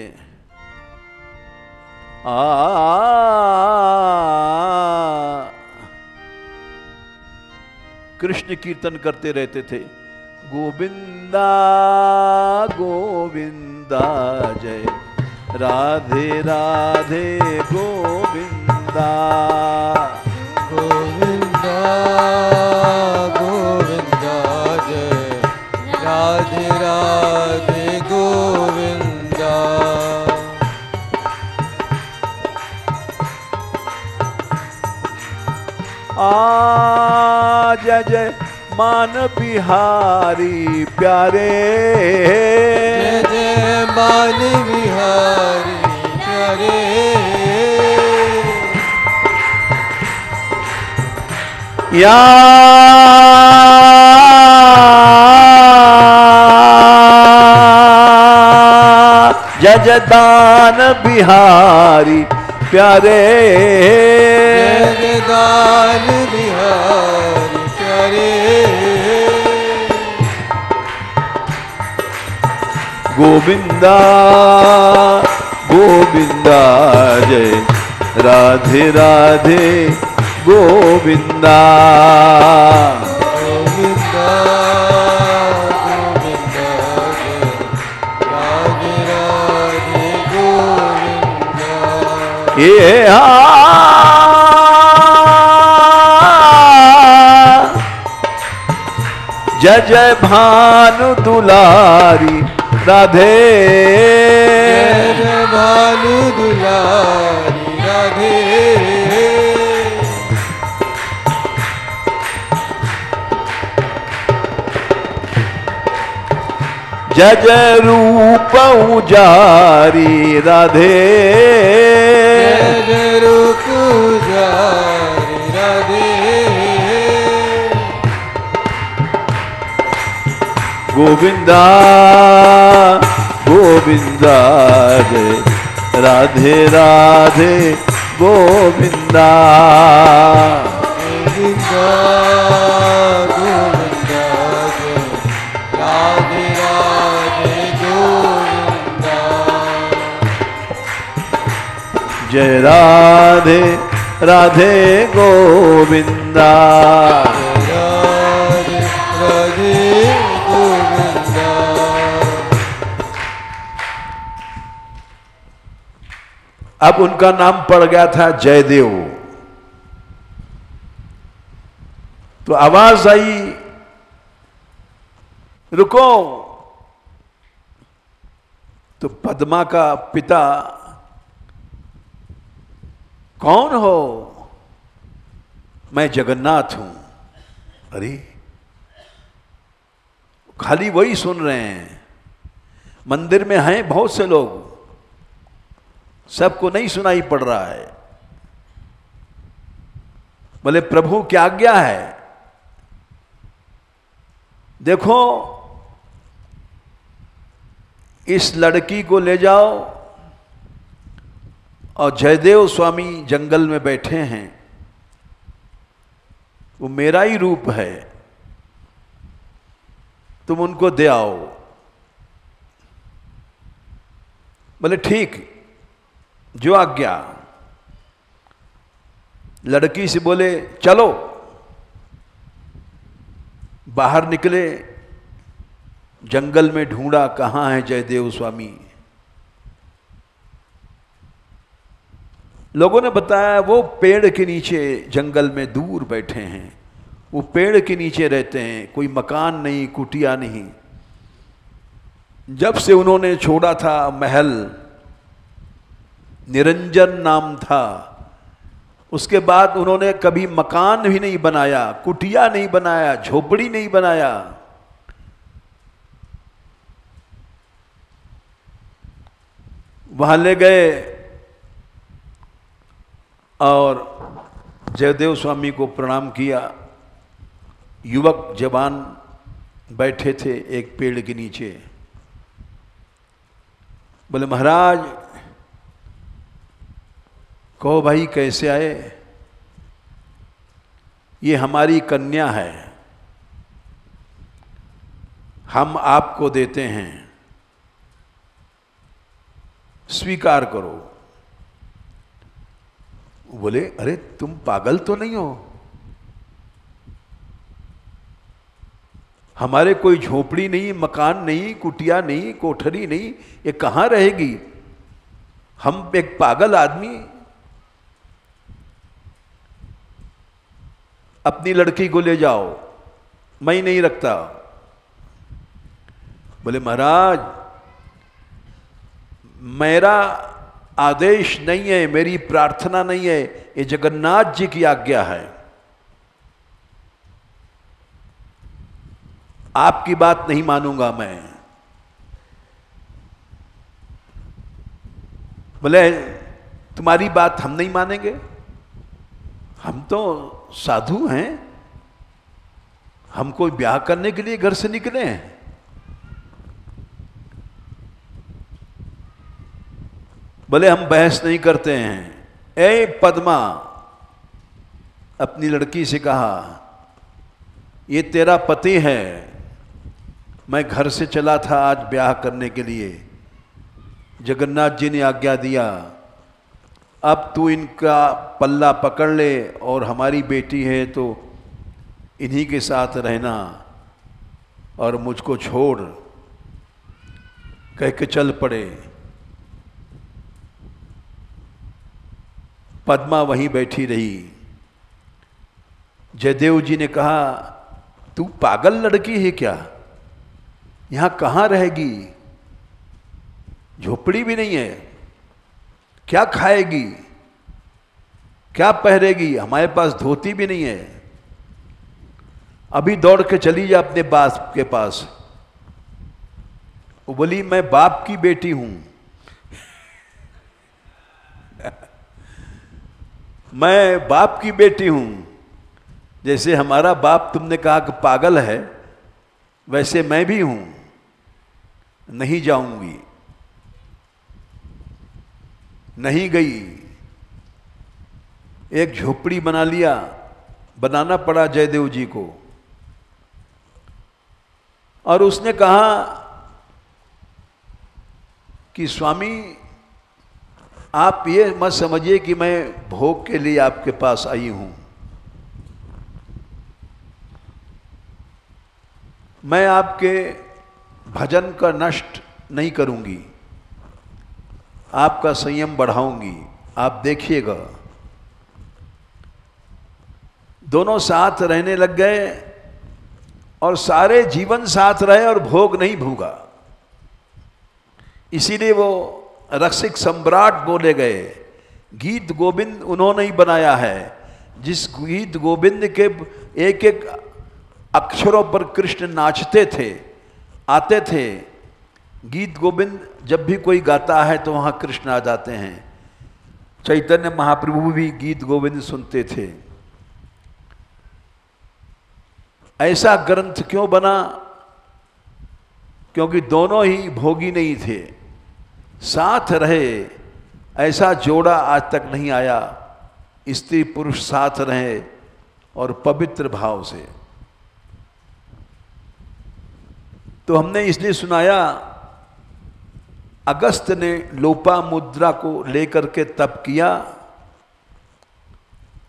कृष्ण कीर्तन करते रहते थे, गोविंदा गोविंदा जय राधे राधे गोविंदा, गोविंदा गोविंदा जय राधे राधे गोविंदा। जय जय मान बिहारी प्यारे, जय जय मान बिहारी प्यारे, या जय जय दान बिहारी प्यारे, जय दान बिहारी प्यारे, गोविंदा गोविंदा जय राधे राधे गोविंदा, गोविंदा गोविंदा जय राधे राधे गोविंदा। ये जय जय भानु दुलारी राधे, जय जय भानु दुलारी राधे, जय जय रूप उजारी राधे, जय जय रूप उजारी राधे, गोविंदा गोविंदा जय राधे राधे गोविंदा, गोविंदा गोविंदा जय राधे जय राधे राधे गोविंदा, राधे राधे गोविंदा। अब उनका नाम पड़ गया था जयदेव। तो आवाज आई, रुको। तो पद्मा का पिता, कौन हो? मैं जगन्नाथ हूं। अरे, खाली वही सुन रहे हैं। मंदिर में हैं बहुत से लोग, सबको नहीं सुनाई पड़ रहा है। बोले प्रभु क्या आज्ञा है? देखो, इस लड़की को ले जाओ, और जयदेव स्वामी जंगल में बैठे हैं, वो मेरा ही रूप है, तुम उनको दे आओ। बोले ठीक, जो आज्ञा। लड़की से बोले चलो। बाहर निकले, जंगल में ढूंढा कहां है जयदेव स्वामी। लोगों ने बताया वो पेड़ के नीचे जंगल में दूर बैठे हैं। वो पेड़ के नीचे रहते हैं, कोई मकान नहीं, कुटिया नहीं। जब से उन्होंने छोड़ा था महल, निरंजन नाम था, उसके बाद उन्होंने कभी मकान भी नहीं बनाया, कुटिया नहीं बनाया, झोपड़ी नहीं बनाया। वहां ले गए और जयदेव स्वामी को प्रणाम किया। युवक जवान बैठे थे एक पेड़ के नीचे। बोले महाराज, कहो भाई कैसे आए? ये हमारी कन्या है, हम आपको देते हैं, स्वीकार करो। बोले अरे तुम पागल तो नहीं हो? हमारे कोई झोपड़ी नहीं, मकान नहीं, कुटिया नहीं, कोठरी नहीं, ये कहां रहेगी? हम एक पागल आदमी अपनी लड़की को ले जाओ, मैं नहीं रखता। बोले महाराज, मेरा आदेश नहीं है, मेरी प्रार्थना नहीं है, ये जगन्नाथ जी की आज्ञा है। आपकी बात नहीं मानूंगा मैं। बोले तुम्हारी बात हम नहीं मानेंगे, हम तो साधु हैं, हम कोई ब्याह करने के लिए घर से निकले हैं। बोले हम बहस नहीं करते हैं। ए पद्मा, अपनी लड़की से कहा, ये तेरा पति है, मैं घर से चला था आज ब्याह करने के लिए, जगन्नाथ जी ने आज्ञा दिया, अब तू इनका पल्ला पकड़ ले और हमारी बेटी है तो इन्हीं के साथ रहना और मुझको छोड़। कह के चल पड़े। पद्मा वहीं बैठी रही। जयदेव जी ने कहा, तू पागल लड़की है क्या? यहां कहां रहेगी? झोपड़ी भी नहीं है, क्या खाएगी, क्या पहरेगी? हमारे पास धोती भी नहीं है। अभी दौड़ के चली जा अपने बाप के पास। वो बोली मैं बाप की बेटी हूं, मैं बाप की बेटी हूं। जैसे हमारा बाप तुमने कहा कि पागल है, वैसे मैं भी हूं, नहीं जाऊंगी। नहीं गई। एक झोपड़ी बना लिया, बनाना पड़ा जयदेव जी को। और उसने कहा कि स्वामी आप ये मत समझिए कि मैं भोग के लिए आपके पास आई हूं। मैं आपके भजन का नष्ट नहीं करूंगी, आपका संयम बढ़ाऊंगी। आप देखिएगा, दोनों साथ रहने लग गए और सारे जीवन साथ रहे और भोग नहीं भूगा। इसीलिए वो रसिक सम्राट बोले गए। गीत गोविंद उन्होंने ही बनाया है, जिस गीत गोविंद के एक एक अक्षरों पर कृष्ण नाचते थे, आते थे। गीत गोविंद जब भी कोई गाता है तो वहाँ कृष्ण आ जाते हैं। चैतन्य महाप्रभु भी गीत गोविंद सुनते थे। ऐसा ग्रंथ क्यों बना? क्योंकि दोनों ही भोगी नहीं थे, साथ रहे। ऐसा जोड़ा आज तक नहीं आया, स्त्री पुरुष साथ रहे और पवित्र भाव से। तो हमने इसलिए सुनाया, अगस्त ने लोपा मुद्रा को लेकर के तप किया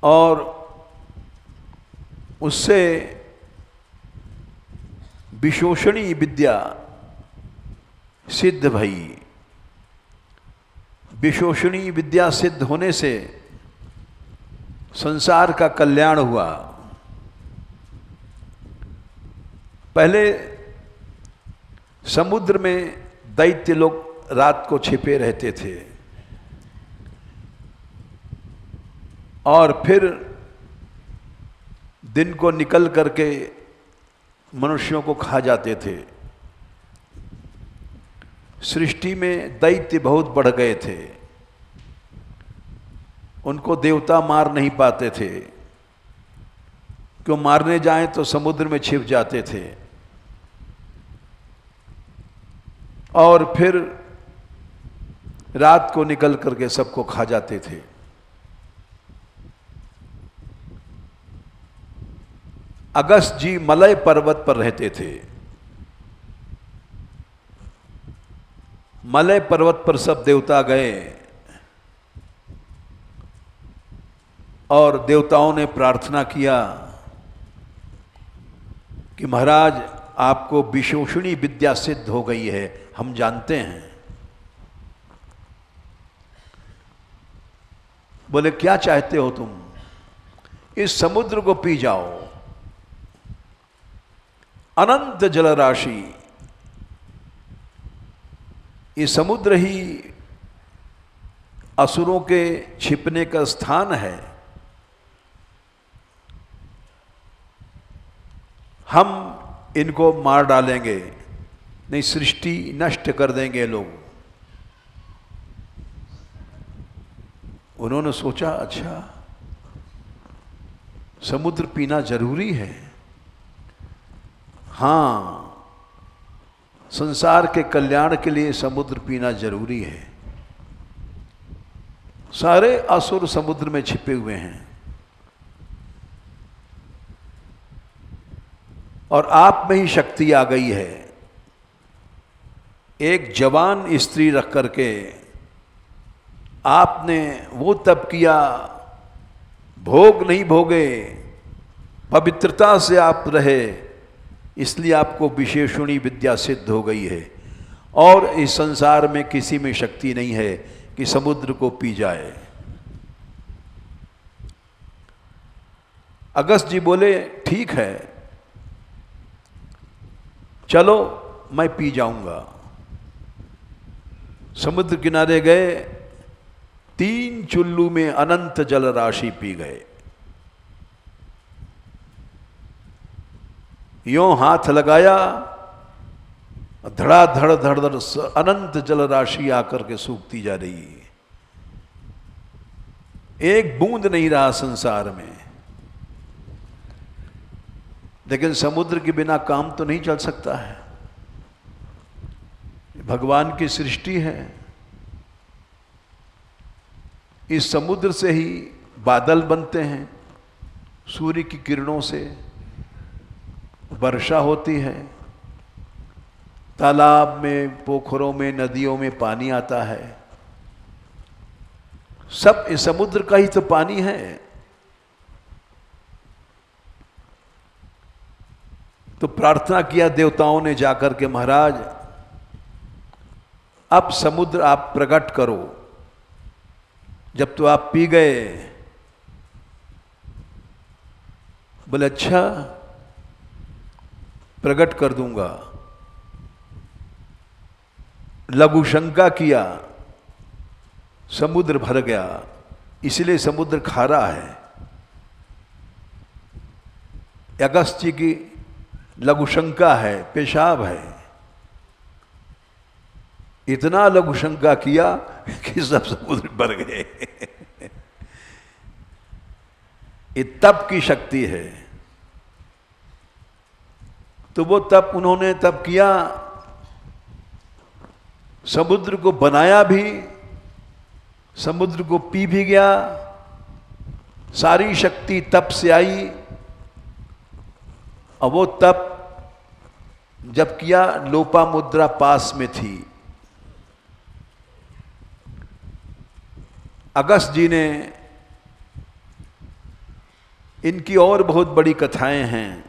और उससे विशोषणी विद्या सिद्ध भई। विशोषणी विद्या सिद्ध होने से संसार का कल्याण हुआ। पहले समुद्र में दैत्य लोग रात को छिपे रहते थे और फिर दिन को निकल करके मनुष्यों को खा जाते थे। सृष्टि में दैत्य बहुत बढ़ गए थे, उनको देवता मार नहीं पाते थे, क्यों मारने जाएं तो समुद्र में छिप जाते थे और फिर रात को निकल करके सबको खा जाते थे। अगस्त जी मलय पर्वत पर रहते थे। मलय पर्वत पर सब देवता गए और देवताओं ने प्रार्थना किया कि महाराज आपको विशोषणी विद्या सिद्ध हो गई है, हम जानते हैं। बोले क्या चाहते हो तुम? इस समुद्र को पी जाओ, अनंत जलराशि। ये समुद्र ही असुरों के छिपने का स्थान है। हम इनको मार डालेंगे, नहीं सृष्टि नष्ट कर देंगे लोग। उन्होंने सोचा अच्छा समुद्र पीना जरूरी है। हाँ, संसार के कल्याण के लिए समुद्र पीना जरूरी है। सारे असुर समुद्र में छिपे हुए हैं और आप में ही शक्ति आ गई है। एक जवान स्त्री रख करके आपने वो तप किया, भोग नहीं भोगे, पवित्रता से आप रहे, इसलिए आपको विशेषणी विद्या सिद्ध हो गई है। और इस संसार में किसी में शक्ति नहीं है कि समुद्र को पी जाए। अगस्त जी बोले ठीक है, चलो मैं पी जाऊंगा। समुद्र किनारे गए, 3 चुल्लू में अनंत जल राशि पी गए। यों हाथ लगाया, धड़ाधड़ धड़धड़ अनंत जल राशि आकर के सूखती जा रही है। एक बूंद नहीं रहा संसार में। लेकिन समुद्र के बिना काम तो नहीं चल सकता है, भगवान की सृष्टि है। इस समुद्र से ही बादल बनते हैं, सूर्य की किरणों से वर्षा होती है, तालाब में, पोखरों में, नदियों में पानी आता है। सब इस समुद्र का ही तो पानी है। तो प्रार्थना किया देवताओं ने जाकर के, महाराज अब समुद्र आप प्रकट करो। जब तो आप पी गए। बोले अच्छा, प्रकट कर दूंगा। लघु शंका किया, समुद्र भर गया, इसलिए समुद्र खारा है। अगस्त जी की लघु शंका है, पेशाब है। इतना लघु शंका किया कि सब समुद्र भर गए। ये तप की शक्ति है। तो वो तप उन्होंने तप किया, समुद्र को बनाया भी, समुद्र को पी भी गया। सारी शक्ति तप से आई। और वो तप जब किया, लोपामुद्रा पास में थी। अगस्त जी ने, इनकी और बहुत बड़ी कथाएं हैं।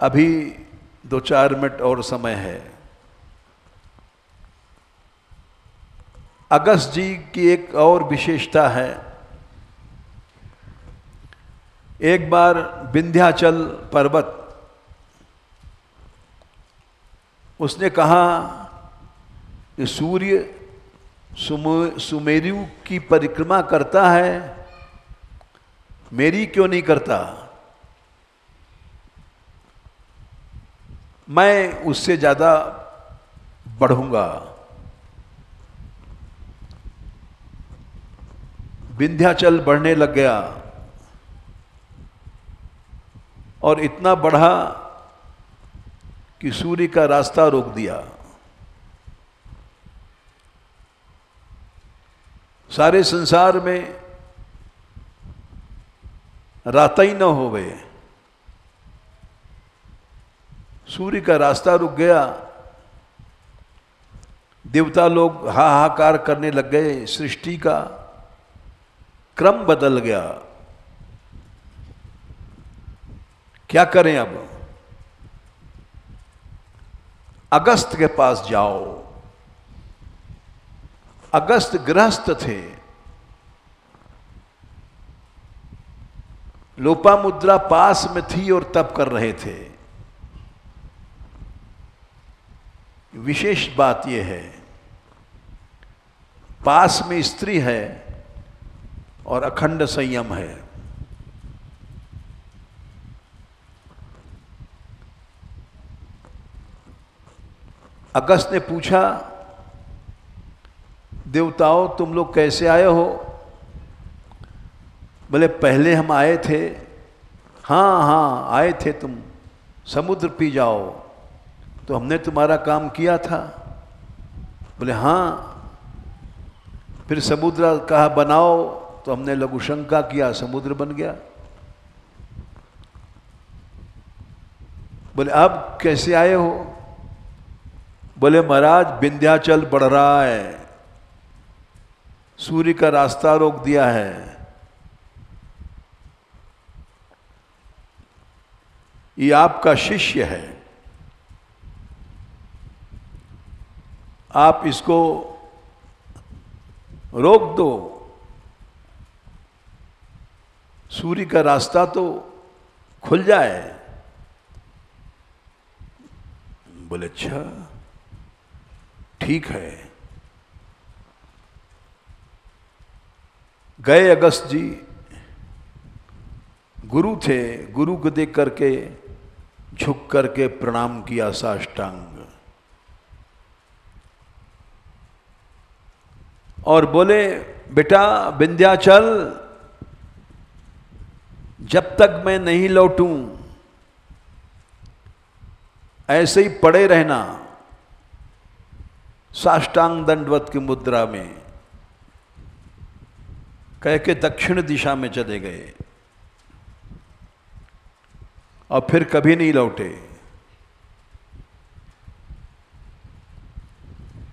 अभी 2-4 मिनट और समय है। अगस्त जी की एक और विशेषता है। एक बार विंध्याचल पर्वत, उसने कहा कि सूर्य सुमेरु की परिक्रमा करता है, मेरी क्यों नहीं करता? मैं उससे ज्यादा बढ़ूंगा। विंध्याचल बढ़ने लग गया और इतना बढ़ा कि सूर्य का रास्ता रोक दिया। सारे संसार में रात ही न होवे, सूर्य का रास्ता रुक गया। देवता लोग हाहाकार करने लग गए, सृष्टि का क्रम बदल गया। क्या करें अब? अगस्त के पास जाओ। अगस्त गृहस्थ थे, लोपामुद्रा पास में थी और तप कर रहे थे। विशेष बात यह है, पास में स्त्री है और अखंड संयम है। अगस्त ने पूछा, देवताओं तुम लोग कैसे आए हो? बोले पहले हम आए थे। हाँ हाँ आए थे, तुम समुद्र पी जाओ तो हमने तुम्हारा काम किया था। बोले हाँ। फिर समुद्र कहा बनाओ तो हमने लघु शंका किया, समुद्र बन गया। बोले अब कैसे आए हो? बोले महाराज विंध्याचल बढ़ रहा है, सूर्य का रास्ता रोक दिया है। ये आपका शिष्य है, आप इसको रोक दो, सूर्य का रास्ता तो खुल जाए। बोले अच्छा ठीक है। गए अगस्त जी, गुरु थे, गुरु को देख करके झुक करके प्रणाम किया साष्टांग और बोले बेटा विंध्याचल, जब तक मैं नहीं लौटूं ऐसे ही पड़े रहना। साष्टांग दंडवत की मुद्रा में कह के दक्षिण दिशा में चले गए और फिर कभी नहीं लौटे।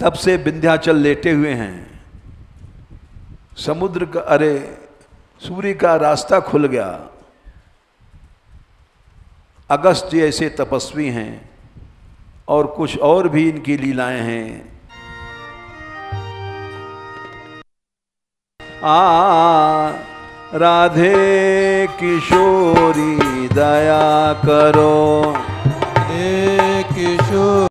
तब से विंध्याचल लेटे हुए हैं। समुद्र का, अरे सूर्य का रास्ता खुल गया। अगस्त जी ऐसे तपस्वी हैं और कुछ और भी इनकी लीलाएं हैं। राधे किशोरी दया करो, हे किशोर